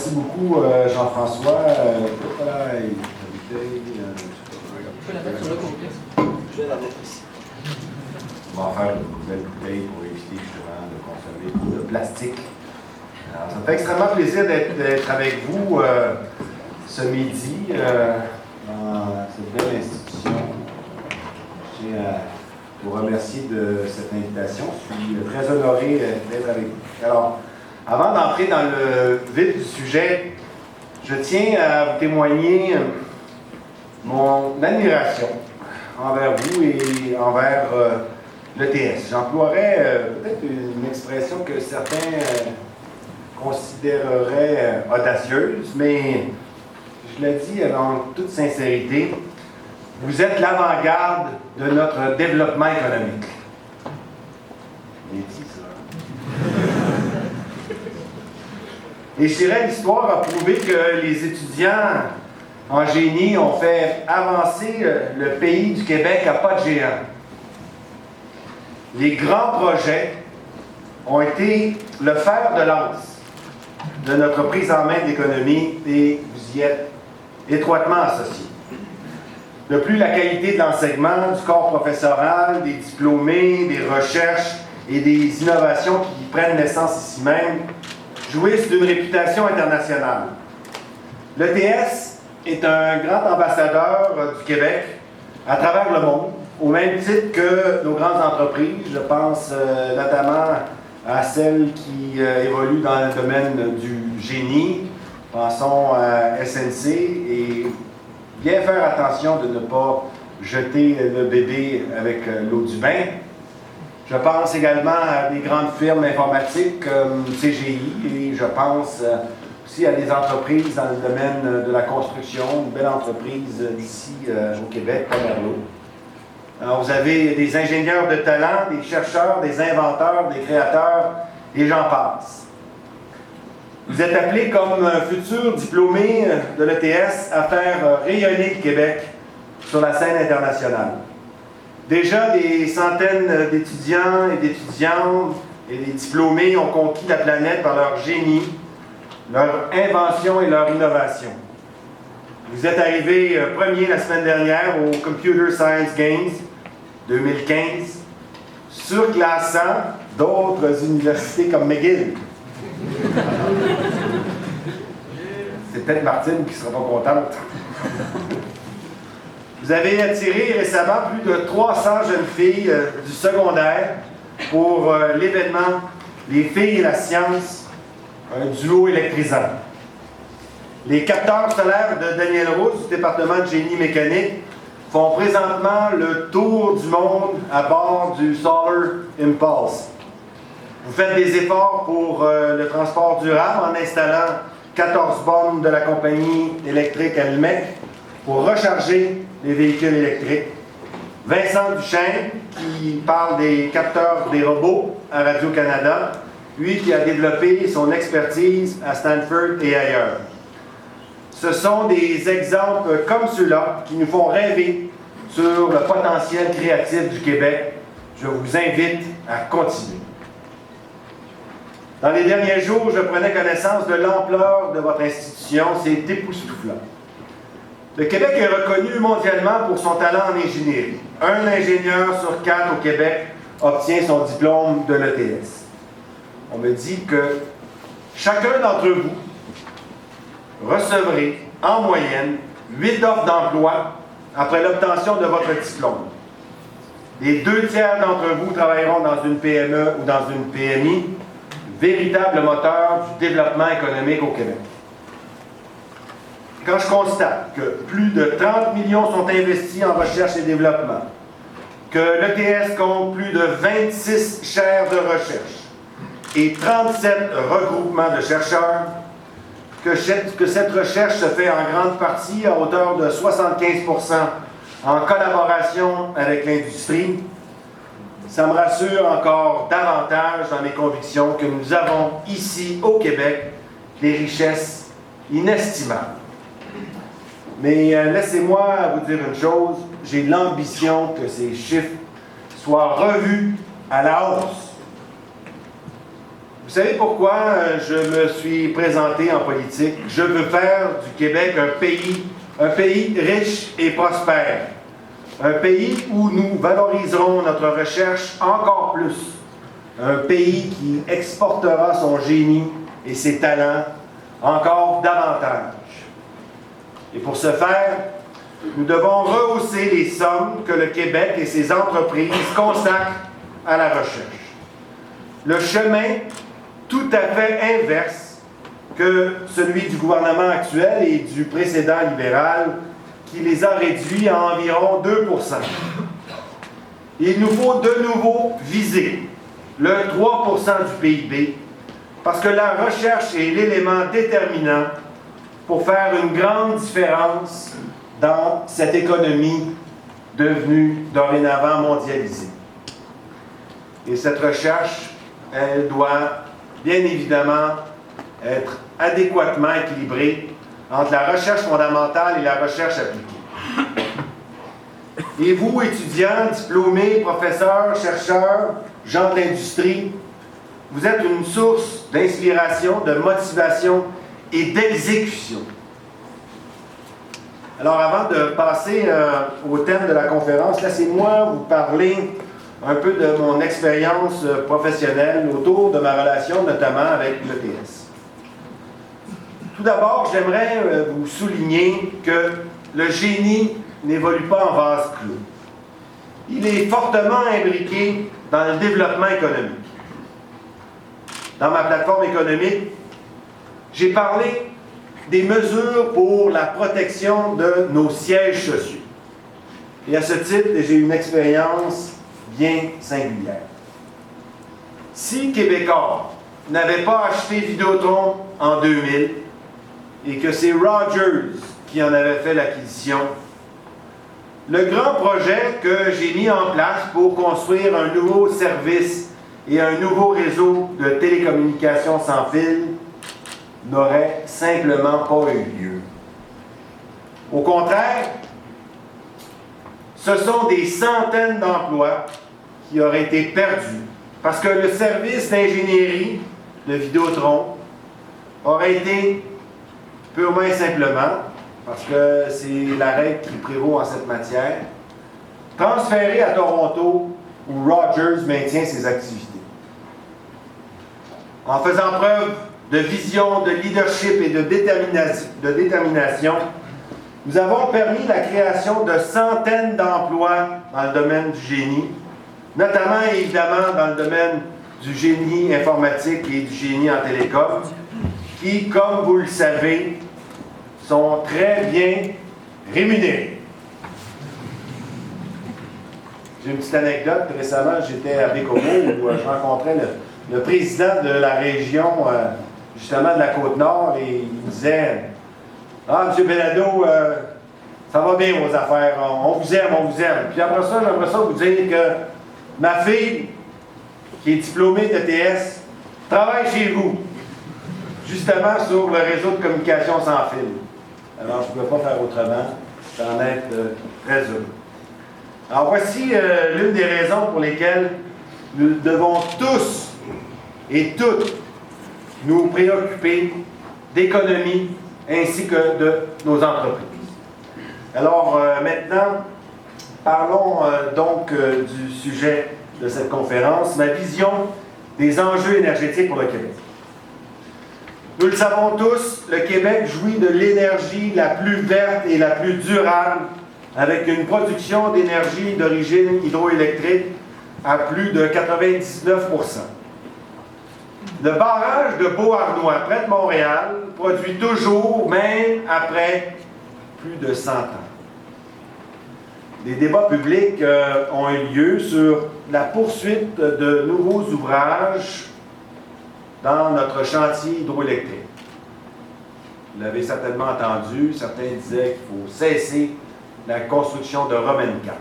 Merci beaucoup, Jean-François. Je peux la mettre sur le côté. Je vais la mettre ici. On va faire une nouvelle bouteille pour éviter justement de consommer beaucoup de plastique. Alors, ça me fait extrêmement plaisir d'être avec vous ce midi dans cette belle institution. Je tiens à vous remercier de cette invitation. Je suis très honoré d'être avec vous. Alors, avant d'entrer dans le vif du sujet, je tiens à vous témoigner mon admiration envers vous et envers l'ETS. J'emploierais peut-être une expression que certains considéreraient audacieuse, mais je le dis en toute sincérité, vous êtes l'avant-garde de notre développement économique. J'ai dit ça. Et je dirais, l'histoire a prouvé que les étudiants en génie ont fait avancer le pays du Québec à pas de géant. Les grands projets ont été le fer de lance de notre prise en main de l'économie et vous y êtes étroitement associés. De plus, la qualité de l'enseignement, du corps professoral, des diplômés, des recherches et des innovations qui prennent naissance ici même jouissent d'une réputation internationale. L'ETS est un grand ambassadeur du Québec à travers le monde, au même titre que nos grandes entreprises. Je pense notamment à celles qui évoluent dans le domaine du génie. Pensons à SNC et bien faire attention de ne pas jeter le bébé avec l'eau du bain. Je pense également à des grandes firmes informatiques comme CGI et je pense aussi à des entreprises dans le domaine de la construction, une belle entreprise ici au Québec, Pomerleau. Alors, vous avez des ingénieurs de talent, des chercheurs, des inventeurs, des créateurs, et j'en passe. Vous êtes appelés comme un futur diplômé de l'ETS à faire rayonner le Québec sur la scène internationale. Déjà, des centaines d'étudiants et d'étudiantes et des diplômés ont conquis la planète par leur génie, leur invention et leur innovation. Vous êtes arrivé premier la semaine dernière au Computer Science Games 2015, surclassant d'autres universités comme McGill. C'est peut-être Martine qui ne sera pas contente. Vous avez attiré récemment plus de 300 jeunes filles du secondaire pour l'événement Les filles et la science, un duo électrisant. Les capteurs solaires de Daniel Roux du département de génie mécanique font présentement le tour du monde à bord du Solar Impulse. Vous faites des efforts pour le transport durable en installant 14 bornes de la compagnie électrique Almec pour recharger les véhicules électriques. Vincent Duchesne, qui parle des capteurs des robots à Radio-Canada, lui qui a développé son expertise à Stanford et ailleurs. Ce sont des exemples comme ceux-là qui nous font rêver sur le potentiel créatif du Québec. Je vous invite à continuer. Dans les derniers jours, je prenais connaissance de l'ampleur de votre institution. C'est époustouflant. Le Québec est reconnu mondialement pour son talent en ingénierie. Un ingénieur sur 4 au Québec obtient son diplôme de l'ETS. On me dit que chacun d'entre vous recevrez en moyenne 8 offres d'emploi après l'obtention de votre diplôme. Les 2 tiers d'entre vous travailleront dans une PME ou dans une PMI, véritable moteur du développement économique au Québec. Quand je constate que plus de 30 millions sont investis en recherche et développement, que l'ETS compte plus de 26 chaires de recherche et 37 regroupements de chercheurs, que cette recherche se fait en grande partie à hauteur de 75% en collaboration avec l'industrie, ça me rassure encore davantage dans mes convictions que nous avons ici au Québec des richesses inestimables. Mais laissez-moi vous dire une chose, j'ai l'ambition que ces chiffres soient revus à la hausse. Vous savez pourquoi je me suis présenté en politique? Je veux faire du Québec un pays riche et prospère. Un pays où nous valoriserons notre recherche encore plus. Un pays qui exportera son génie et ses talents encore davantage. Et pour ce faire, nous devons rehausser les sommes que le Québec et ses entreprises consacrent à la recherche. Le chemin tout à fait inverse que celui du gouvernement actuel et du précédent libéral qui les a réduits à environ 2 %. Il nous faut de nouveau viser le 3 % du PIB parce que la recherche est l'élément déterminant pour faire une grande différence dans cette économie devenue dorénavant mondialisée. Et cette recherche, elle doit bien évidemment être adéquatement équilibrée entre la recherche fondamentale et la recherche appliquée. Et vous, étudiants, diplômés, professeurs, chercheurs, gens de l'industrie, vous êtes une source d'inspiration, de motivation et d'exécution. Alors, avant de passer au thème de la conférence, laissez-moi vous parler un peu de mon expérience professionnelle autour de ma relation notamment avec l'ETS. Tout d'abord, j'aimerais vous souligner que le génie n'évolue pas en vase clos. Il est fortement imbriqué dans le développement économique. Dans ma plateforme économique, j'ai parlé des mesures pour la protection de nos sièges sociaux. Et à ce titre, j'ai une expérience bien singulière. Si Québécois n'avait pas acheté Vidéotron en 2000 et que c'est Rogers qui en avait fait l'acquisition, le grand projet que j'ai mis en place pour construire un nouveau service et un nouveau réseau de télécommunications sans fil n'aurait simplement pas eu lieu. Au contraire, ce sont des centaines d'emplois qui auraient été perdus parce que le service d'ingénierie de Vidéotron aurait été purement et simplement, parce que c'est la règle qui prévaut en cette matière, transféré à Toronto où Rogers maintient ses activités. En faisant preuve de vision, de leadership et de détermination, nous avons permis la création de centaines d'emplois dans le domaine du génie, notamment évidemment dans le domaine du génie informatique et du génie en télécom, qui, comme vous le savez, sont très bien rémunérés. J'ai une petite anecdote. Récemment, j'étais à Bécomo où je rencontrais le président de la région, justement de la Côte-Nord, et il me disait « Ah, M. Belado, ça va bien vos affaires, on vous aime, on vous aime. » Puis après ça, j'aimerais ça vous dire que ma fille, qui est diplômée d'ETS, travaille chez vous, justement sur le réseau de communication sans fil. Alors, je ne pouvais pas faire autrement, d'en être très heureux. Alors, voici l'une des raisons pour lesquelles nous devons tous et toutes nous préoccuper d'économie ainsi que de nos entreprises. Alors, maintenant, parlons donc du sujet de cette conférence, ma vision des enjeux énergétiques pour le Québec. Nous le savons tous, le Québec jouit de l'énergie la plus verte et la plus durable, avec une production d'énergie d'origine hydroélectrique à plus de 99 %. Le barrage de Beauharnois, près de Montréal, produit toujours, même après plus de 100 ans. Des débats publics ont eu lieu sur la poursuite de nouveaux ouvrages dans notre chantier hydroélectrique. Vous l'avez certainement entendu, certains disaient qu'il faut cesser la construction de Romaine 4.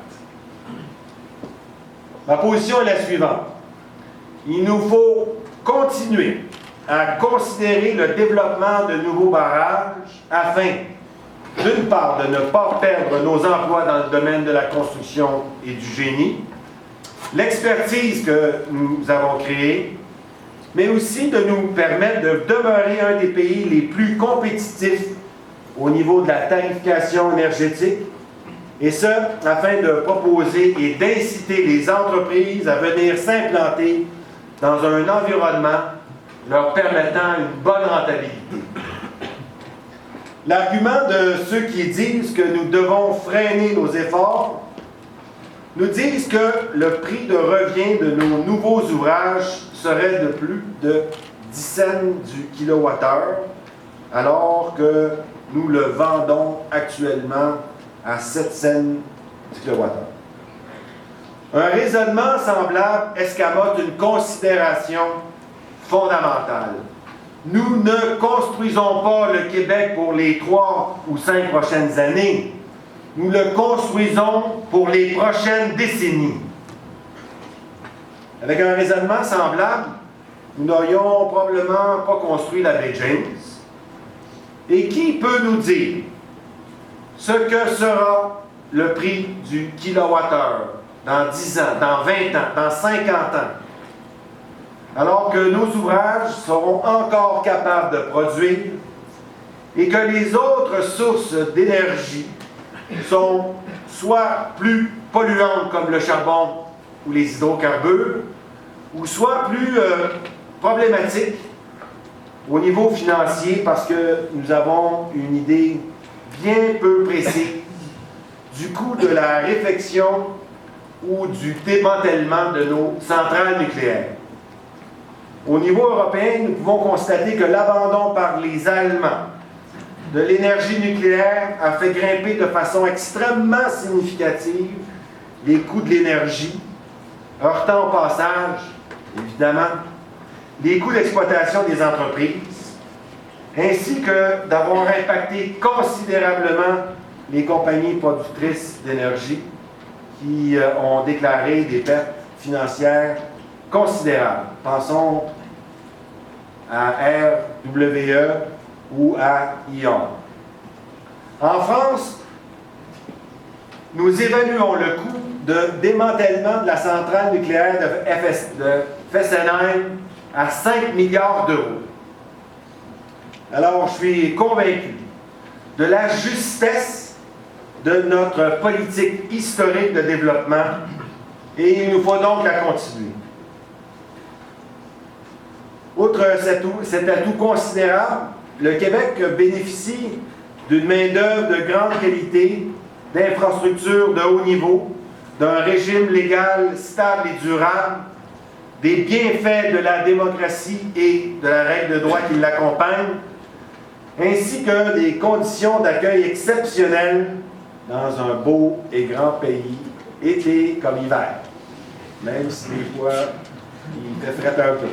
Ma position est la suivante. Il nous faut continuer à considérer le développement de nouveaux barrages afin, d'une part, de ne pas perdre nos emplois dans le domaine de la construction et du génie, l'expertise que nous avons créée, mais aussi de nous permettre de demeurer un des pays les plus compétitifs au niveau de la tarification énergétique, et ce, afin de proposer et d'inciter les entreprises à venir s'implanter dans un environnement leur permettant une bonne rentabilité. L'argument de ceux qui disent que nous devons freiner nos efforts nous disent que le prix de revient de nos nouveaux ouvrages serait de plus de 10 cents du kilowattheure, alors que nous le vendons actuellement à 7 cents du kilowattheure. Un raisonnement semblable escamote une considération fondamentale. Nous ne construisons pas le Québec pour les 3 ou 5 prochaines années. Nous le construisons pour les prochaines décennies. Avec un raisonnement semblable, nous n'aurions probablement pas construit la baie James. Et qui peut nous dire ce que sera le prix du kilowattheure dans 10 ans, dans 20 ans, dans 50 ans, alors que nos ouvrages seront encore capables de produire et que les autres sources d'énergie sont soit plus polluantes comme le charbon ou les hydrocarbures, ou soit plus problématiques au niveau financier parce que nous avons une idée bien peu précise du coût de la réfection ou du démantèlement de nos centrales nucléaires. Au niveau européen, nous pouvons constater que l'abandon par les Allemands de l'énergie nucléaire a fait grimper de façon extrêmement significative les coûts de l'énergie, heurtant au passage, évidemment, les coûts d'exploitation des entreprises, ainsi que d'avoir impacté considérablement les compagnies productrices d'énergie qui ont déclaré des pertes financières considérables. Pensons à RWE ou à E.ON. En France, nous évaluons le coût de démantèlement de la centrale nucléaire de Fessenheim à 5 milliards d'euros. Alors, je suis convaincu de la justesse de notre politique historique de développement et il nous faut donc la continuer. Outre cet atout considérable, le Québec bénéficie d'une main-d'œuvre de grande qualité, d'infrastructures de haut niveau, d'un régime légal stable et durable, des bienfaits de la démocratie et de la règle de droit qui l'accompagnent, ainsi que des conditions d'accueil exceptionnelles dans un beau et grand pays, été comme hiver, même si des fois il fait fret un peu.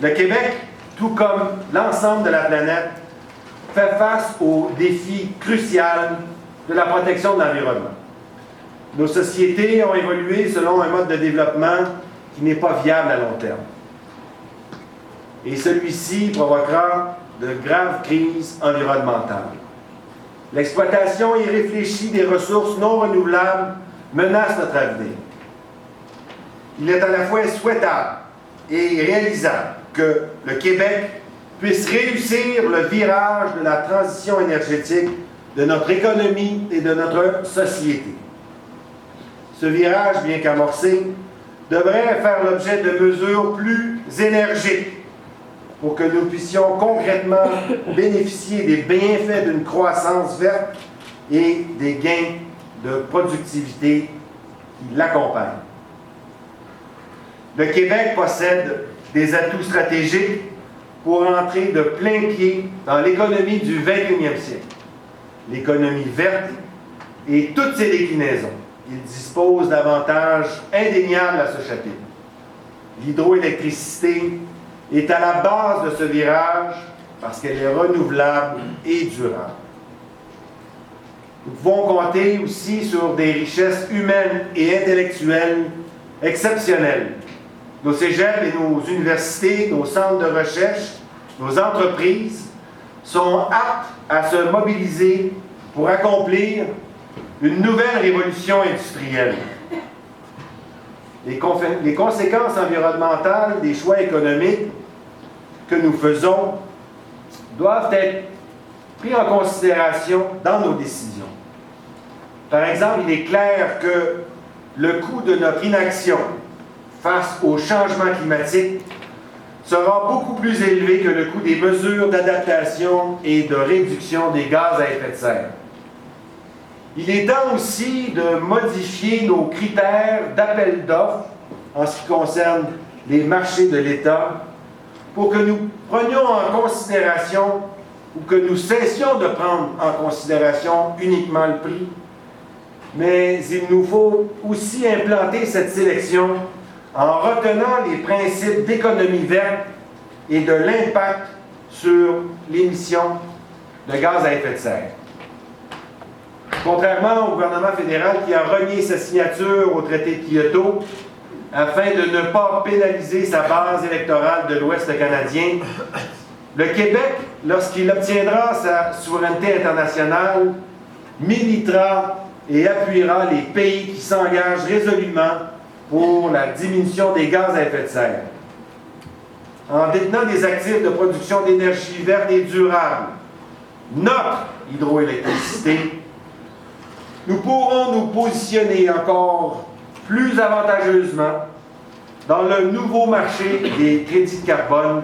Le Québec, tout comme l'ensemble de la planète, fait face au défi crucial de la protection de l'environnement. Nos sociétés ont évolué selon un mode de développement qui n'est pas viable à long terme. Et celui-ci provoquera de graves crises environnementales. L'exploitation irréfléchie des ressources non renouvelables menace notre avenir. Il est à la fois souhaitable et réalisable que le Québec puisse réussir le virage de la transition énergétique de notre économie et de notre société. Ce virage, bien qu'amorcé, devrait faire l'objet de mesures plus énergiques pour que nous puissions concrètement bénéficier des bienfaits d'une croissance verte et des gains de productivité qui l'accompagnent. Le Québec possède des atouts stratégiques pour entrer de plein pied dans l'économie du 21e siècle. L'économie verte et toutes ses déclinaisons. Il dispose d'avantages indéniables à ce chapitre. L'hydroélectricité est à la base de ce virage parce qu'elle est renouvelable et durable. Nous pouvons compter aussi sur des richesses humaines et intellectuelles exceptionnelles. Nos cégeps et nos universités, nos centres de recherche, nos entreprises sont aptes à se mobiliser pour accomplir une nouvelle révolution industrielle. les conséquences environnementales des choix économiques que nous faisons doivent être pris en considération dans nos décisions. Par exemple, il est clair que le coût de notre inaction face au changement climatique sera beaucoup plus élevé que le coût des mesures d'adaptation et de réduction des gaz à effet de serre. Il est temps aussi de modifier nos critères d'appel d'offres en ce qui concerne les marchés de l'État pour que nous prenions en considération ou que nous cessions de prendre en considération uniquement le prix, mais il nous faut aussi implanter cette sélection en retenant les principes d'économie verte et de l'impact sur l'émission de gaz à effet de serre. Contrairement au gouvernement fédéral qui a renié sa signature au traité de Kyoto afin de ne pas pénaliser sa base électorale de l'Ouest canadien, le Québec, lorsqu'il obtiendra sa souveraineté internationale, militera et appuiera les pays qui s'engagent résolument pour la diminution des gaz à effet de serre. En détenant des actifs de production d'énergie verte et durable, notre hydroélectricité, nous pourrons nous positionner encore plus avantageusement dans le nouveau marché des crédits de carbone,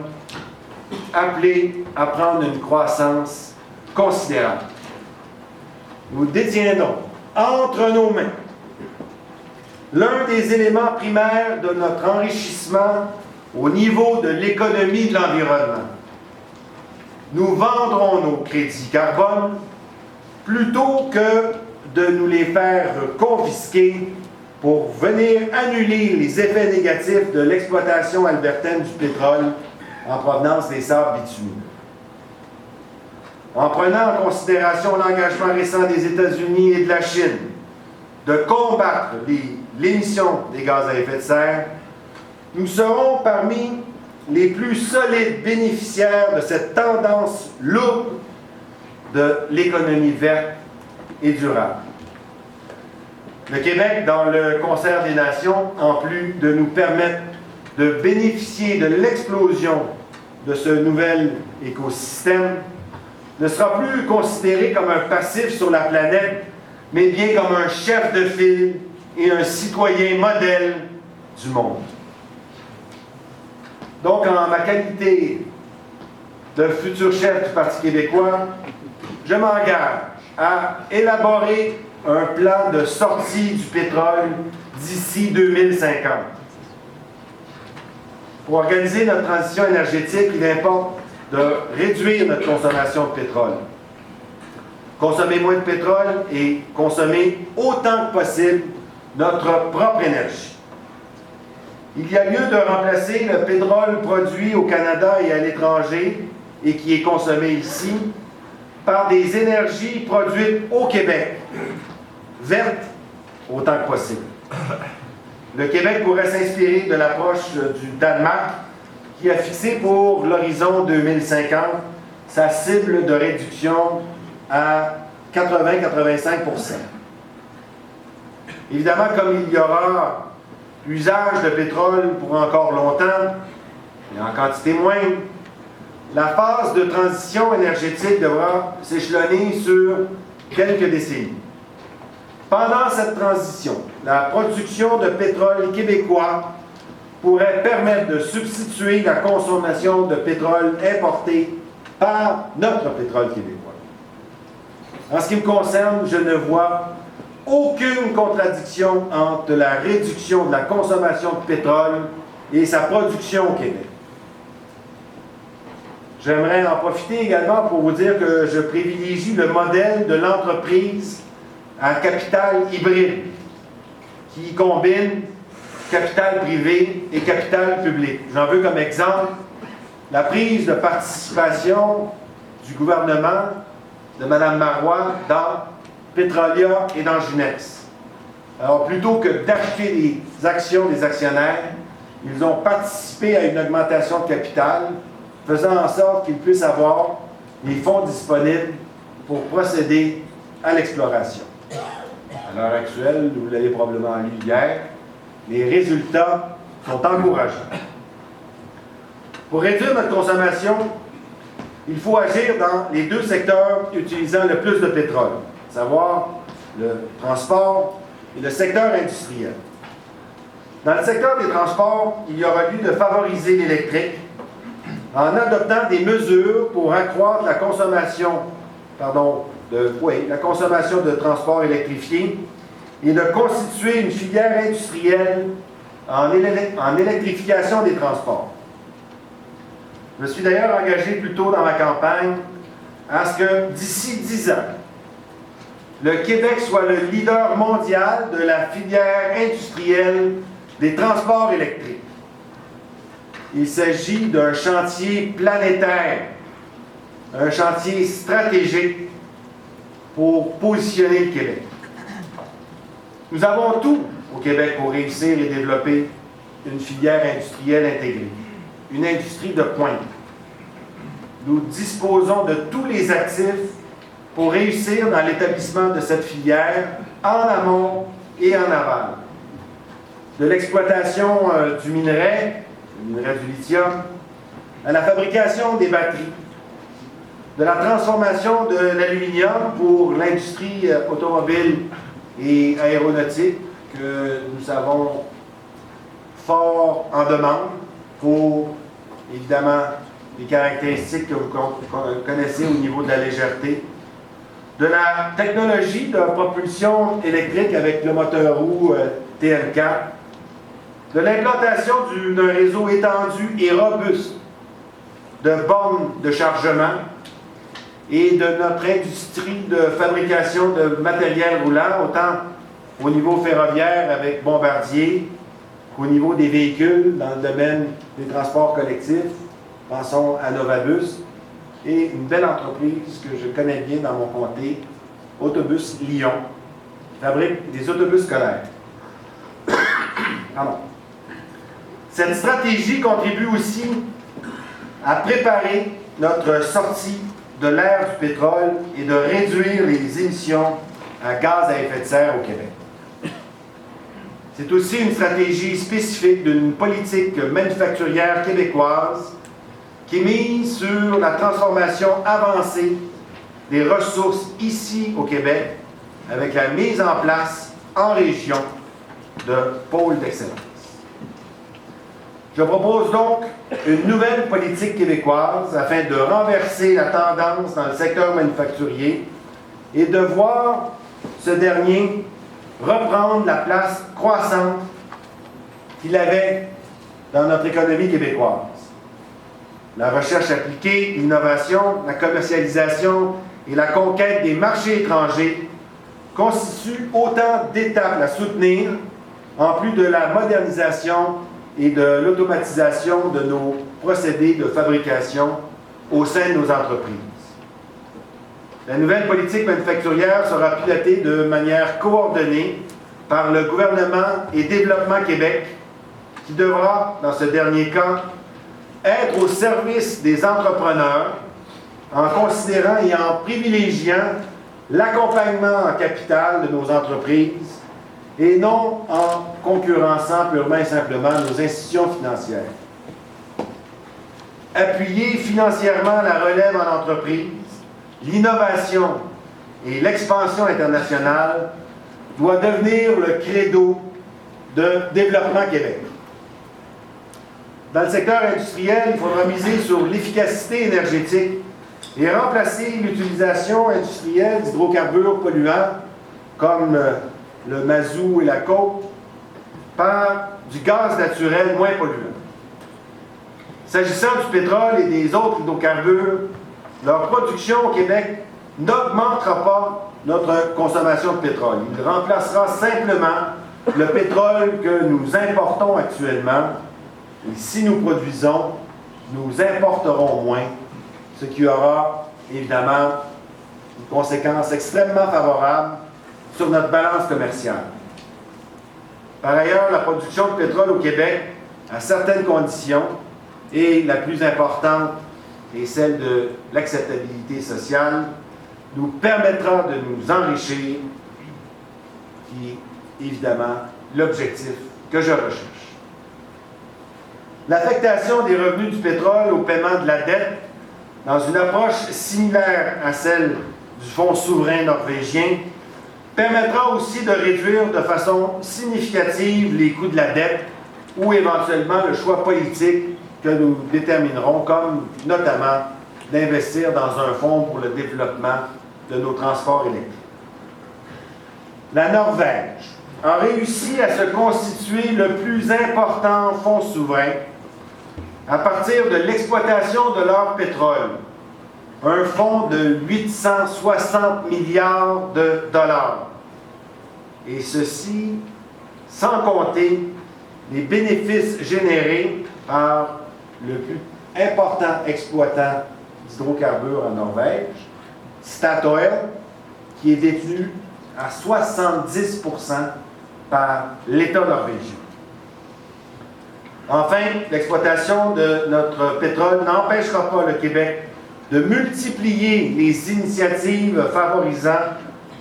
appelé à prendre une croissance considérable. Nous détiendrons entre nos mains l'un des éléments primaires de notre enrichissement au niveau de l'économie de l'environnement. Nous vendrons nos crédits carbone plutôt que de nous les faire confisquer pour venir annuler les effets négatifs de l'exploitation albertaine du pétrole en provenance des sables bitumineux. En prenant en considération l'engagement récent des États-Unis et de la Chine de combattre l'émission des gaz à effet de serre, nous serons parmi les plus solides bénéficiaires de cette tendance lourde de l'économie verte et durable. Le Québec, dans le concert des nations, en plus de nous permettre de bénéficier de l'explosion de ce nouvel écosystème, ne sera plus considéré comme un passif sur la planète, mais bien comme un chef de file et un citoyen modèle du monde. Donc, en ma qualité de futur chef du Parti québécois, je m'engage à élaborer un plan de sortie du pétrole d'ici 2050. Pour organiser notre transition énergétique, il importe de réduire notre consommation de pétrole. Consommer moins de pétrole et consommer autant que possible notre propre énergie. Il y a lieu de remplacer le pétrole produit au Canada et à l'étranger et qui est consommé ici par des énergies produites au Québec, vertes autant que possible. Le Québec pourrait s'inspirer de l'approche du Danemark qui a fixé pour l'horizon 2050 sa cible de réduction à 80-85 %. Évidemment, comme il y aura usage de pétrole pour encore longtemps, et en quantité moindre, la phase de transition énergétique devra s'échelonner sur quelques décennies. Pendant cette transition, la production de pétrole québécois pourrait permettre de substituer la consommation de pétrole importé par notre pétrole québécois. En ce qui me concerne, je ne vois aucune contradiction entre la réduction de la consommation de pétrole et sa production au Québec. J'aimerais en profiter également pour vous dire que je privilégie le modèle de l'entreprise à capital hybride qui combine capital privé et capital public. J'en veux comme exemple la prise de participation du gouvernement de Mme Marois dans Petrolia et dans Junex. Alors, plutôt que d'acheter les actions des actionnaires, ils ont participé à une augmentation de capital, faisant en sorte qu'ils puissent avoir les fonds disponibles pour procéder à l'exploration. À l'heure actuelle, vous l'avez probablement lu hier, Les résultats sont encourageants. Pour réduire notre consommation, il faut agir dans les deux secteurs utilisant le plus de pétrole, à savoir le transport et le secteur industriel. Dans le secteur des transports, il y aura lieu de favoriser l'électrique en adoptant des mesures pour accroître la consommation, la consommation de transport électrifié et de constituer une filière industrielle en électrification des transports. Je me suis d'ailleurs engagé plus tôt dans ma campagne à ce que d'ici 10 ans, le Québec soit le leader mondial de la filière industrielle des transports électriques. Il s'agit d'un chantier planétaire, un chantier stratégique pour positionner le Québec. Nous avons tout au Québec pour réussir et développer une filière industrielle intégrée, une industrie de pointe. Nous disposons de tous les actifs pour réussir dans l'établissement de cette filière en amont et en aval. De l'exploitation du minerai du lithium, à la fabrication des batteries, de la transformation de l'aluminium pour l'industrie automobile et aéronautique que nous avons fort en demande pour, évidemment, les caractéristiques que vous connaissez au niveau de la légèreté, de la technologie de propulsion électrique avec le moteur roue TL4, de l'implantation d'un réseau étendu et robuste de bornes de chargement et de notre industrie de fabrication de matériel roulant, autant au niveau ferroviaire avec Bombardier qu'au niveau des véhicules dans le domaine des transports collectifs. Pensons à Novabus et une belle entreprise que je connais bien dans mon comté, Autobus Lyon, qui fabrique des autobus scolaires. Pardon. Cette stratégie contribue aussi à préparer notre sortie de l'ère du pétrole et de réduire les émissions à gaz à effet de serre au Québec. C'est aussi une stratégie spécifique d'une politique manufacturière québécoise qui mise sur la transformation avancée des ressources ici au Québec avec la mise en place en région de pôles d'excellence. Je propose donc une nouvelle politique québécoise afin de renverser la tendance dans le secteur manufacturier et de voir ce dernier reprendre la place croissante qu'il avait dans notre économie québécoise. La recherche appliquée, l'innovation, la commercialisation et la conquête des marchés étrangers constituent autant d'étapes à soutenir, en plus de la modernisation et de l'automatisation de nos procédés de fabrication au sein de nos entreprises. La nouvelle politique manufacturière sera pilotée de manière coordonnée par le gouvernement et Développement Québec, qui devra, dans ce dernier cas, être au service des entrepreneurs en considérant et en privilégiant l'accompagnement en capital de nos entreprises et non en concurrençant purement et simplement nos institutions financières. Appuyer financièrement la relève en entreprise, l'innovation et l'expansion internationale doit devenir le credo de Développement Québec. Dans le secteur industriel, il faudra miser sur l'efficacité énergétique et remplacer l'utilisation industrielle d'hydrocarbures polluants comme le mazout et la coke par du gaz naturel moins polluant. S'agissant du pétrole et des autres hydrocarbures, leur production au Québec n'augmentera pas notre consommation de pétrole. Il remplacera simplement le pétrole que nous importons actuellement. Et si nous produisons, nous importerons moins, ce qui aura évidemment une conséquence extrêmement favorable sur notre balance commerciale. Par ailleurs, la production de pétrole au Québec, à certaines conditions, et la plus importante est celle de l'acceptabilité sociale, nous permettra de nous enrichir, qui est évidemment l'objectif que je recherche. L'affectation des revenus du pétrole au paiement de la dette, dans une approche similaire à celle du Fonds souverain norvégien, permettra aussi de réduire de façon significative les coûts de la dette ou éventuellement le choix politique que nous déterminerons, comme notamment d'investir dans un fonds pour le développement de nos transports électriques. La Norvège a réussi à se constituer le plus important fonds souverain à partir de l'exploitation de leur pétrole, un fonds de 860 milliards de dollars. Et ceci sans compter les bénéfices générés par le plus important exploitant d'hydrocarbures en Norvège, Statoil, qui est détenu à 70% par l'État norvégien. Enfin, l'exploitation de notre pétrole n'empêchera pas le Québec de multiplier les initiatives favorisant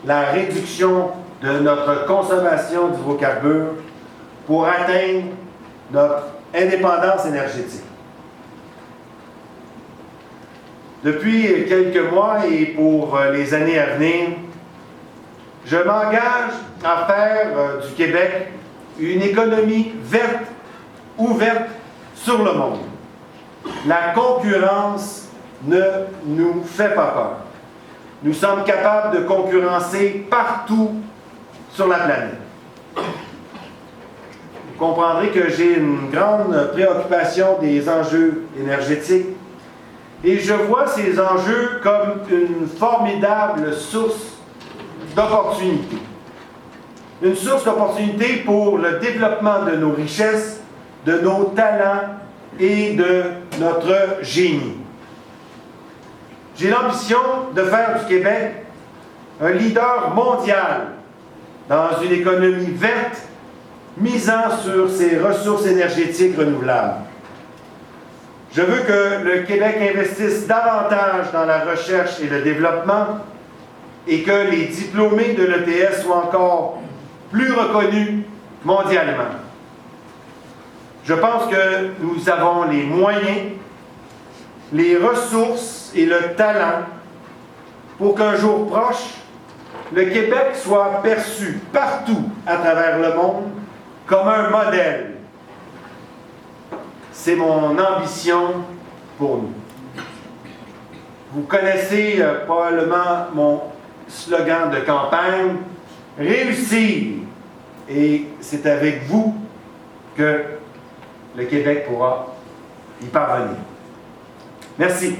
la réduction de notre consommation d'hydrocarbures pour atteindre notre indépendance énergétique. Depuis quelques mois et pour les années à venir, je m'engage à faire du Québec une économie verte, ouverte sur le monde. La concurrence ne nous fait pas peur. Nous sommes capables de concurrencer partout sur la planète. Vous comprendrez que j'ai une grande préoccupation des enjeux énergétiques et je vois ces enjeux comme une formidable source d'opportunités. Une source d'opportunités pour le développement de nos richesses, de nos talents et de notre génie. J'ai l'ambition de faire du Québec un leader mondial dans une économie verte misant sur ses ressources énergétiques renouvelables. Je veux que le Québec investisse davantage dans la recherche et le développement et que les diplômés de l'ETS soient encore plus reconnus mondialement. Je pense que nous avons les moyens, les ressources et le talent pour qu'un jour proche, le Québec soit perçu partout à travers le monde comme un modèle. C'est mon ambition pour nous. Vous connaissez probablement mon slogan de campagne, « Réussir ». Et c'est avec vous que le Québec pourra y parvenir. Merci.